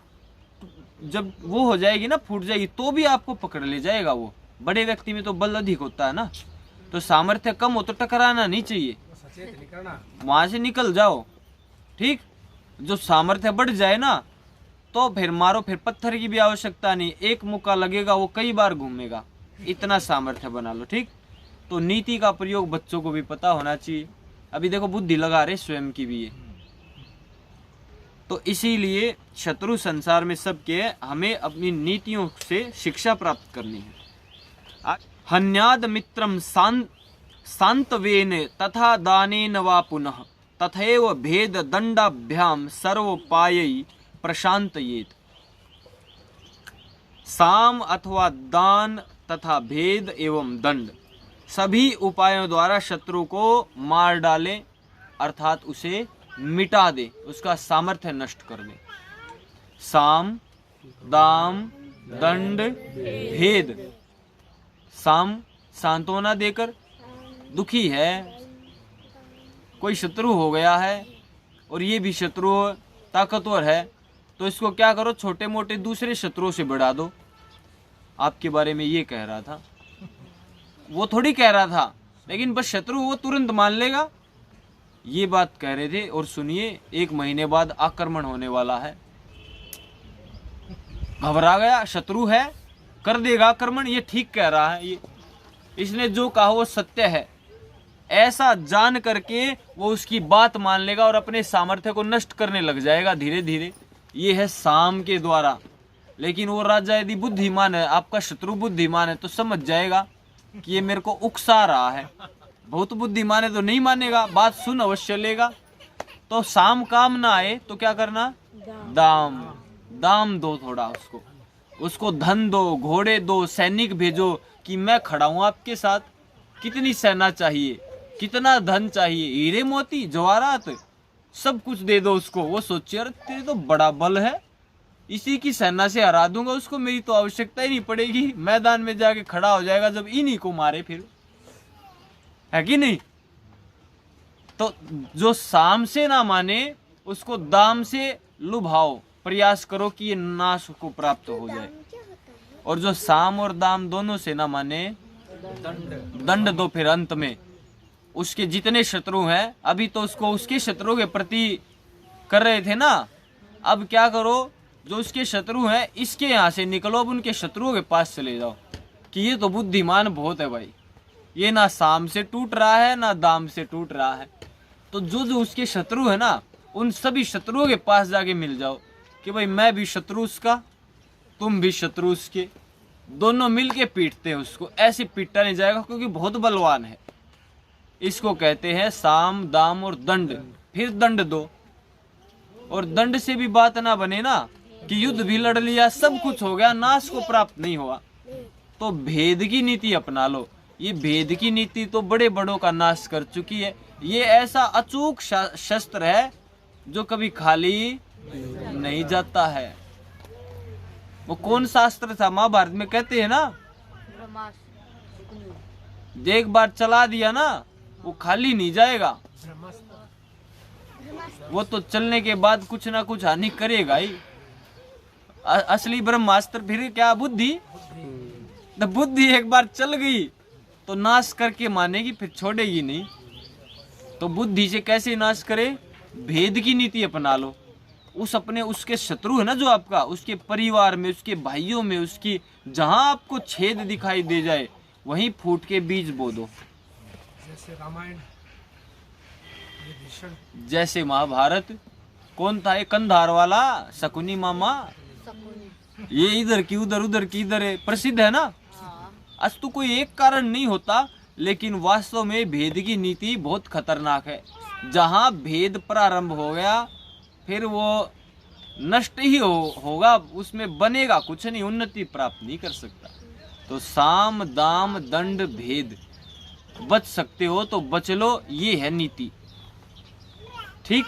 जब वो हो जाएगी ना, फूट जाएगी, तो भी आपको पकड़ ले जाएगा। वो बड़े व्यक्ति में तो बल अधिक होता है ना, तो सामर्थ्य कम हो तो टकराना नहीं चाहिए, वहां से निकल जाओ। ठीक, जो सामर्थ्य बढ़ जाए ना तो फिर मारो, फिर पत्थर की भी आवश्यकता नहीं, एक मुक्का लगेगा वो कई बार घूमेगा, इतना सामर्थ्य बना लो। ठीक, तो नीति का प्रयोग बच्चों को भी पता होना चाहिए। अभी देखो बुद्धि लगा रहे स्वयं की भी है, तो इसीलिए शत्रु संसार में सबके, हमें अपनी नीतियों से शिक्षा प्राप्त करनी है। हन्याद मित्रम सांतवेन तथा दानेन वा पुनः तथैव भेद दंडाभ्याम सर्वोपायी प्रशांतयेत। साम अथवा दान तथा भेद एवं दंड सभी उपायों द्वारा शत्रु को मार डाले, अर्थात उसे मिटा दे, उसका सामर्थ्य नष्ट कर दे। साम, दाम, दंड, भेद। साम सांत्वना देकर, दुखी है, कोई शत्रु हो गया है और ये भी शत्रु ताकतवर है, तो इसको क्या करो, छोटे मोटे दूसरे शत्रुओं से बढ़ा दो। आपके बारे में ये कह रहा था, वो थोड़ी कह रहा था, लेकिन बस शत्रु वो तुरंत मान लेगा, ये बात कह रहे थे। और सुनिए, 1 महीने बाद आक्रमण होने वाला है, घबरा गया, शत्रु है, कर देगा आक्रमण, ये ठीक कह रहा है, ये इसने जो कहा वो सत्य है, ऐसा जान करके वो उसकी बात मान लेगा और अपने सामर्थ्य को नष्ट करने लग जाएगा धीरे धीरे। ये है साम के द्वारा। लेकिन वो राजा यदि बुद्धिमान है, आपका शत्रु बुद्धिमान है, तो समझ जाएगा कि ये मेरे को उकसा रहा है। बहुत बुद्धिमान है तो नहीं मानेगा, बात सुन अवश्य लेगा। तो साम काम ना आए तो क्या करना, दाम, दाम दो थोड़ा उसको धन दो, घोड़े दो, सैनिक भेजो कि मैं खड़ा हूं आपके साथ। कितनी सेना चाहिए, कितना धन चाहिए, हीरे मोती जवाहरात सब कुछ दे दो उसको। वो सोचे अरे तेरे तो बड़ा बल है, इसी की सेना से हरा दूंगा उसको, मेरी तो आवश्यकता ही नहीं पड़ेगी, मैदान में जाके खड़ा हो जाएगा जब इन्हीं को मारे, फिर है कि नहीं। तो जो साम से ना माने उसको दाम से लुभाओ, प्रयास करो कि ये नाश को प्राप्त हो जाए। और जो साम और दाम दोनों से ना माने, दंड दो फिर अंत में। उसके जितने शत्रु हैं, अभी तो उसको उसके शत्रुओं के प्रति कर रहे थे ना, अब क्या करो, जो उसके शत्रु हैं इसके यहाँ से निकलो, अब उनके शत्रुओं के पास चले जाओ कि ये तो बुद्धिमान बहुत है भाई, ये ना साम से टूट रहा है ना दाम से टूट रहा है। तो जो जो उसके शत्रु है ना, उन सभी शत्रुओं के पास जाके मिल जाओ कि भाई मैं भी शत्रु उसका, तुम भी शत्रु उसके, दोनों मिलके पीटते हैं उसको। ऐसे पीटा नहीं जाएगा क्योंकि बहुत बलवान है। इसको कहते हैं साम, दाम और दंड। फिर दंड दो, और दंड से भी बात ना बने ना कि युद्ध भी लड़ लिया, सब कुछ हो गया, नाश को प्राप्त नहीं हुआ, तो भेद की नीति अपना लो। ये भेद की नीति तो बड़े बड़ों का नाश कर चुकी है। ये ऐसा अचूक शस्त्र है जो कभी खाली नहीं जाता है। वो कौन शास्त्र था, महाभारत में कहते हैं ना, एक बार चला दिया ना वो खाली नहीं जाएगा, वो तो चलने के बाद कुछ ना कुछ हानि करेगा ही। असली ब्रह्मास्त्र फिर क्या, बुद्धि। तो बुद्धि एक बार चल गई तो नाश करके मानेगी, फिर छोड़ेगी नहीं। तो बुद्धि से कैसे नाश करे, भेद की नीति अपना लो। उस अपने उसके शत्रु है ना जो आपका, उसके परिवार में, उसके भाइयों में, उसकी जहां आपको छेद दिखाई दे जाए वहीं फूट के बीज बो दो। जैसे रामायण, विभीषण, जैसे महाभारत, कौन था ये कंधार वाला शकुनी मामा, ये इधर की उधर, उधर की इधर है, प्रसिद्ध है ना। आज तो कोई एक कारण नहीं होता, लेकिन वास्तव में भेद की नीति बहुत खतरनाक है। जहां भेद प्रारंभ हो गया फिर वो नष्ट ही होगा, उसमें बनेगा कुछ नहीं, उन्नति प्राप्त नहीं कर सकता। तो साम दाम दंड भेद, बच सकते हो तो बच लो, ये है नीति। ठीक।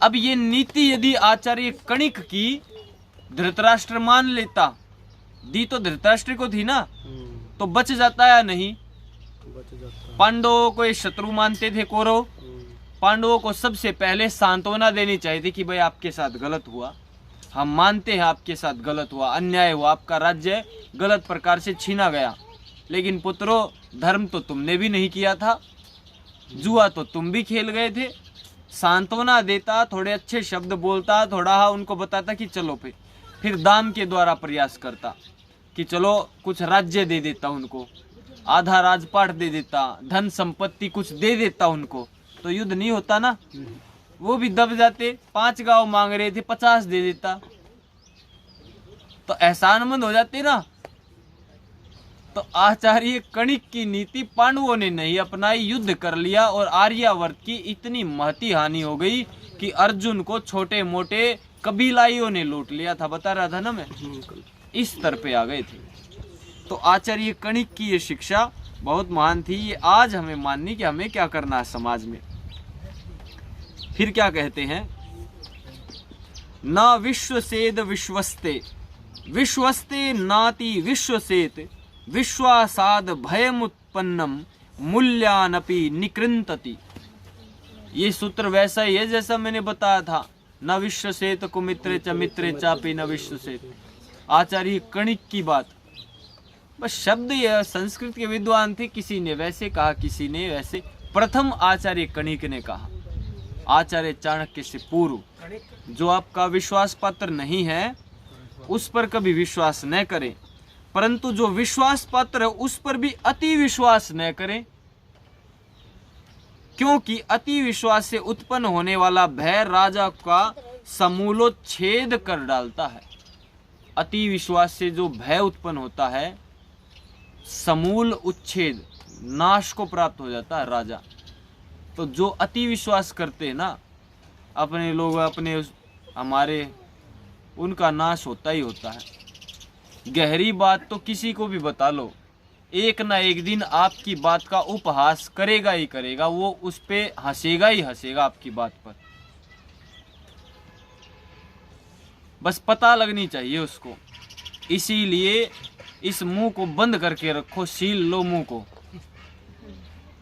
अब ये नीति यदि आचार्य कणिक की धृतराष्ट्र मान लेता, दी तो धृतराष्ट्र को थी ना, तो बच जाता या नहीं? पांडवों को ये शत्रु मानते थे कौरव, पांडवों को सबसे पहले सांत्वना देनी चाहिए थी कि भाई आपके साथ गलत हुआ, हम मानते हैं आपके साथ गलत हुआ, अन्याय हुआ, आपका राज्य गलत प्रकार से छीना गया, लेकिन पुत्रों धर्म तो तुमने भी नहीं किया था, जुआ तो तुम भी खेल गए थे। सांत्वना देता, थोड़े अच्छे शब्द बोलता, थोड़ा उनको बताता कि चलो, फिर दाम के द्वारा प्रयास करता कि चलो कुछ राज्य दे देता उनको, आधा राजपाट दे देता, धन संपत्ति कुछ दे देता उनको, तो युद्ध नहीं होता ना। वो भी दब जाते, 5 गांव मांग रहे थे 50 दे देता, तो एहसानमंद हो जाते ना। तो आचार्य कणिक की नीति पांडवों ने नहीं अपनाई, युद्ध कर लिया और आर्यावर्त की इतनी महती हानि हो गई कि अर्जुन को छोटे मोटे कबीलाइयों ने लूट लिया था, बता रहा था ना मैं, इस स्तर पे आ गए थे। तो आचार्य कणिक की ये शिक्षा बहुत महान थी, ये आज हमें माननी कि हमें क्या करना है समाज में। फिर क्या कहते हैं, न विश्वसेद विश्वस्ते, विश्वस्ते नाति विश्वसेत, विश्वासाद भयमुत्पन्नम मूल्यानपि निकृंतति। ये सूत्र वैसा ही है जैसा मैंने बताया था, न विश्वसेत कुमित्रे च मित्रे चापि न विश्वसेत। आचार्य कणिक की बात, बस शब्द ये संस्कृत के विद्वान थे, किसी ने वैसे कहा, किसी ने वैसे। प्रथम आचार्य कणिक ने कहा, आचार्य चाणक्य से पूर्व, जो आपका विश्वास पात्र नहीं है उस पर कभी विश्वास न करें, परंतु जो विश्वास पात्र है उस पर भी अति विश्वास न करें, क्योंकि अति विश्वास से उत्पन्न होने वाला भय राजा का समूलोच्छेद कर डालता है। अति विश्वास से जो भय उत्पन्न होता है, समूल उच्छेद, नाश को प्राप्त हो जाता है राजा। तो जो अति विश्वास करते हैं ना अपने लोग, अपने हमारे, उनका नाश होता ही होता है। गहरी बात तो किसी को भी बता लो, एक ना एक दिन आपकी बात का उपहास करेगा ही करेगा, वो उस पे हंसेगा ही हंसेगा आपकी बात पर। बस पता लगनी चाहिए उसको। इसीलिए इस मुंह को बंद करके रखो, सील लो मुंह को,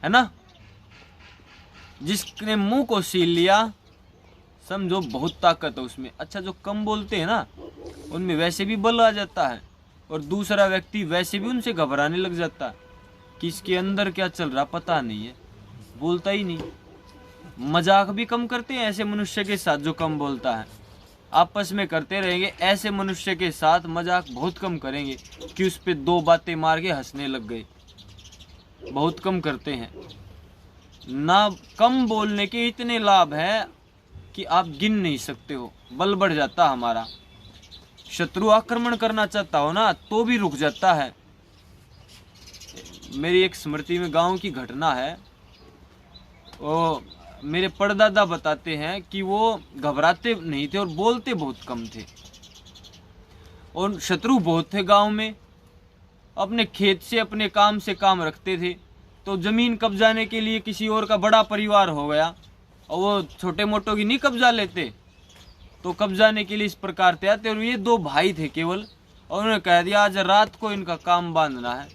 है ना। जिसने मुंह को सील लिया समझो बहुत ताकत है उसमें। अच्छा, जो कम बोलते हैं ना उनमें वैसे भी बल आ जाता है, और दूसरा व्यक्ति वैसे भी उनसे घबराने लग जाता है कि इसके अंदर क्या चल रहा पता नहीं है, बोलता ही नहीं। मजाक भी कम करते हैं ऐसे मनुष्य के साथ जो कम बोलता है, आपस में करते रहेंगे। ऐसे मनुष्य के साथ मजाक बहुत कम करेंगे कि उस पे 2 बातें मार के हंसने लग गए, बहुत कम करते हैं ना। कम बोलने के इतने लाभ हैं कि आप गिन नहीं सकते हो, बल बढ़ जाता हमारा। शत्रु आक्रमण करना चाहता हो ना तो भी रुक जाता है। मेरी एक स्मृति में गांव की घटना है, वो मेरे परदादा बताते हैं कि वो घबराते नहीं थे और बोलते बहुत कम थे, और शत्रु बहुत थे गांव में। अपने खेत से अपने काम से काम रखते थे, तो जमीन कब्जाने के लिए किसी और का बड़ा परिवार हो गया और वो छोटे मोटों की नहीं कब्जा लेते, तो कब्जाने के लिए इस प्रकार से आते। और ये 2 भाई थे केवल, और उन्होंने कह दिया आज रात को इनका काम बांधना है।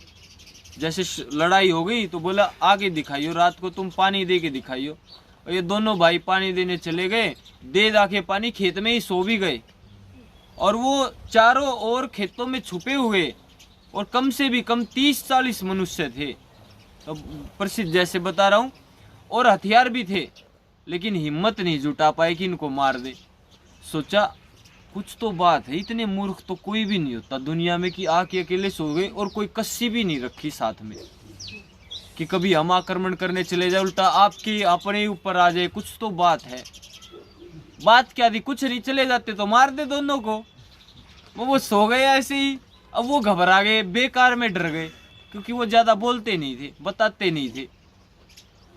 जैसे लड़ाई हो गई तो बोला आगे दिखाइयो, रात को तुम पानी दे के दिखाइयो। और ये दोनों भाई पानी देने चले गए, दे दाके पानी खेत में ही सो भी गए। और वो चारों ओर खेतों में छुपे हुए, और कम से भी कम 30-40 मनुष्य थे, तो प्रसिद्ध जैसे बता रहा हूँ, और हथियार भी थे, लेकिन हिम्मत नहीं जुटा पाए कि इनको मार दे। सोचा कुछ तो बात है, इतने मूर्ख तो कोई भी नहीं होता दुनिया में कि आके अकेले सो गए और कोई कस्सी भी नहीं रखी साथ में कि कभी हम आक्रमण करने चले जाए, उल्टा आपके अपने ऊपर आ जाए। कुछ तो बात है। बात क्या थी? कुछ नहीं, चले जाते तो मार दे दोनों को। वो सो गए ऐसे ही। अब वो घबरा गए, बेकार में डर गए, क्योंकि वो ज्यादा बोलते नहीं थे, बताते नहीं थे,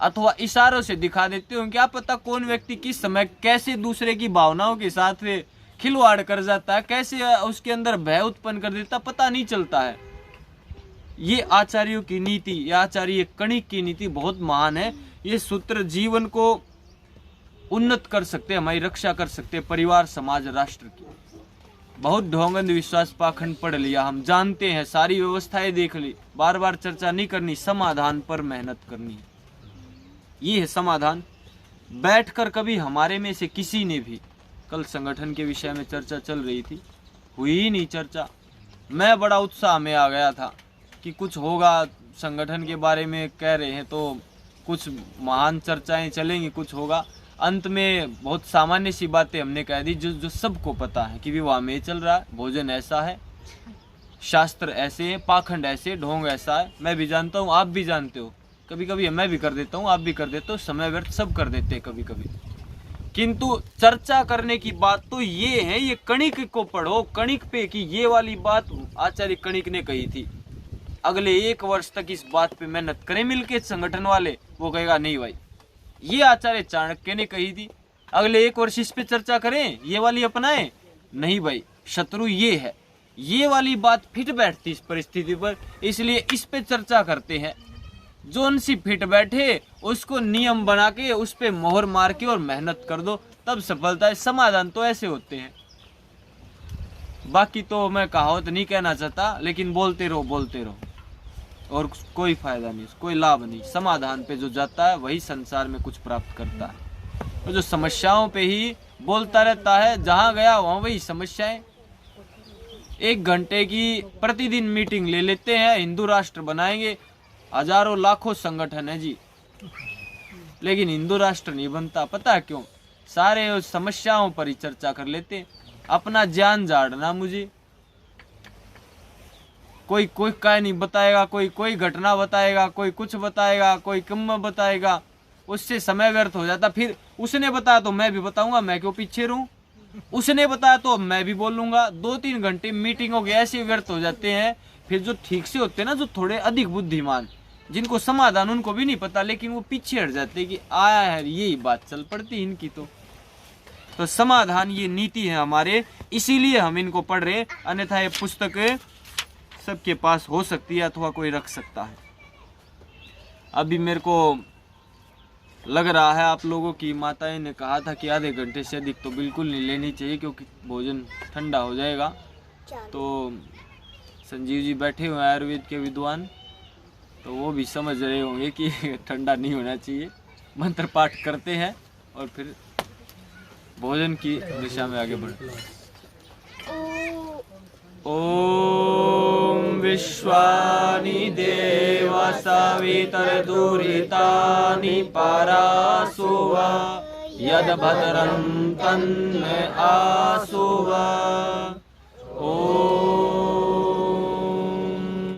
अथवा इशारों से दिखा देते हो। क्या पता कौन व्यक्ति किस समय कैसे दूसरे की भावनाओं के साथ खिलवाड़ कर जाता है, कैसे उसके अंदर भय उत्पन्न कर देता, पता नहीं चलता है। ये आचार्यों की नीति, ये आचार्य कणिक की नीति बहुत महान है। ये सूत्र जीवन को उन्नत कर सकते, हमारी रक्षा कर सकते, परिवार, समाज, राष्ट्र की। बहुत ढोंग अंधविश्वास पाखंड पढ़ लिया, हम जानते हैं, सारी व्यवस्थाएं देख ली, बार बार चर्चा नहीं करनी, समाधान पर मेहनत करनी। ये है समाधान। बैठकर कभी हमारे में से किसी ने भी, कल संगठन के विषय में चर्चा चल रही थी, हुई ही नहीं चर्चा। मैं बड़ा उत्साह में आ गया था कि कुछ होगा, संगठन के बारे में कह रहे हैं तो कुछ महान चर्चाएं चलेंगी, कुछ होगा। अंत में बहुत सामान्य सी बातें हमने कह दी जो सबको पता है कि विवाह में चल रहा है, भोजन ऐसा है, शास्त्र ऐसे हैं, पाखंड ऐसे, ढोंग ऐसा है। मैं भी जानता हूँ, आप भी जानते हो, कभी कभी मैं भी कर देता हूँ, आप भी कर देते हो, समय व्यर्थ सब कर देते हैं कभी कभी। किंतु चर्चा करने की बात तो ये है, ये कणिक को पढ़ो, कणिक पे कि ये वाली बात आचार्य कणिक ने कही थी। अगले 1 वर्ष तक इस बात पे मेहनत करें मिलके संगठन वाले। वो कहेगा नहीं भाई, ये आचार्य चाणक्य ने कही थी, अगले 1 वर्ष इस पे चर्चा करें, ये वाली अपनाएं। नहीं भाई, शत्रु ये है, ये वाली बात फिट बैठती इस परिस्थिति पर, इसलिए इस पे चर्चा करते हैं। जो उनसी फिट बैठे उसको नियम बना के उस पे मोहर मार के और मेहनत कर दो, तब सफलता है। समाधान तो ऐसे होते हैं। बाकी तो मैं कहावत नहीं कहना चाहता, लेकिन बोलते रहो और कोई फायदा नहीं, कोई लाभ नहीं। समाधान पे जो जाता है वही संसार में कुछ प्राप्त करता है। तो जो समस्याओं पे ही बोलता रहता है, जहां गया वहां वही समस्याएं। 1 घंटे की प्रतिदिन मीटिंग ले लेते हैं, हिंदू राष्ट्र बनाएंगे, हजारों लाखों संगठन है जी, लेकिन हिंदू राष्ट्र नहीं बनता। पता है क्यों? सारे उस समस्याओं पर ही चर्चा कर लेते हैं। अपना ज्ञान झाड़ना, मुझे कोई कहानी बताएगा, कोई घटना बताएगा, कोई कुछ बताएगा, कोई कम बताएगा, उससे समय व्यर्थ हो जाता। फिर उसने बताया तो मैं भी बताऊंगा, मैं क्यों पीछे रहूं? उसने बताया तो मैं भी बोलूंगा। 2-3 घंटे मीटिंगों के ऐसे व्यर्थ हो जाते हैं। फिर जो ठीक से होते हैं ना, जो थोड़े अधिक बुद्धिमान, जिनको समाधान उनको भी नहीं पता, लेकिन वो पीछे हट जाते कि आया है, यही बात चल पड़ती इनकी। तो समाधान ये नीति है हमारे, इसीलिए हम इनको पढ़ रहे। अन्यथा ये पुस्तक सबके पास हो सकती है अथवा कोई रख सकता है। अभी मेरे को लग रहा है आप लोगों की माताएं ने कहा था कि आधे घंटे से अधिक तो बिल्कुल नहीं लेनी चाहिए, क्योंकि भोजन ठंडा हो जाएगा। तो संजीव जी बैठे हुए हैं आयुर्वेद के विद्वान, तो वो भी समझ रहे होंगे कि ठंडा नहीं होना चाहिए। मंत्र पाठ करते हैं और फिर भोजन की दिशा में आगे बढ़ते हैं। ओम विश्वानि देव सवितर्दुरितानि परासुवा यद भद्रं तन्न आसुवा। ओम